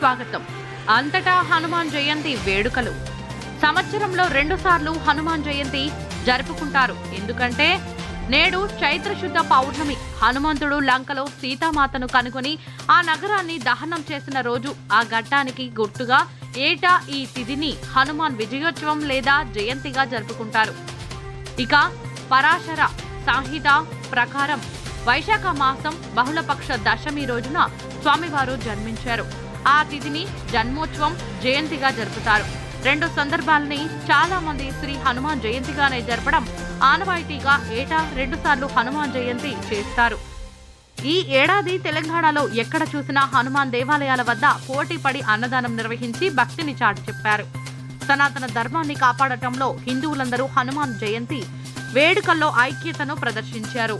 స్వాగతం. అంతటా హనుమాన్ జయంతి వేడుకలు. సంవత్సరంలో 2 సార్లు హనుమాన్ జయంతి జరుపుకుంటారు. ఎందుకంటే నేడు చైత్రశుద్ధ పౌర్ణమి. హనుమంతుడు లంకలో సీతామాతను కనుగొని ఆ నగరాన్ని దహనం చేసిన రోజు. ఆ ఘట్టానికి గుర్తుగా ఏటా ఈ తిథిని హనుమాన్ విజయోత్సవం లేదా జయంతిగా జరుపుకుంటారు. ఇక పరాశర సంహిత ప్రకారం వైశాఖ మాసం బహుళపక్ష దశమి రోజున స్వామివారు జన్మించారు. ఆ తిథిని జన్మోత్సవం, జయంతిగా జరుపుతారు. 2 సందర్భాలని చాలా మంది శ్రీ హనుమాన్ జయంతిగానే జరపడం ఆనవాయితీగా ఏటా 2 సార్లు హనుమాన్ జయంతి చేస్తారు. ఈ ఏడాది తెలంగాణలో ఎక్కడ చూసినా హనుమాన్ దేవాలయాల వద్ద పోటీపడి అన్నదానం నిర్వహించి భక్తిని చాటి చెప్పారు. సనాతన ధర్మాన్ని కాపాడటంలో హిందువులందరూ హనుమాన్ జయంతి వేడుకల్లో ఐక్యతను ప్రదర్శించారు.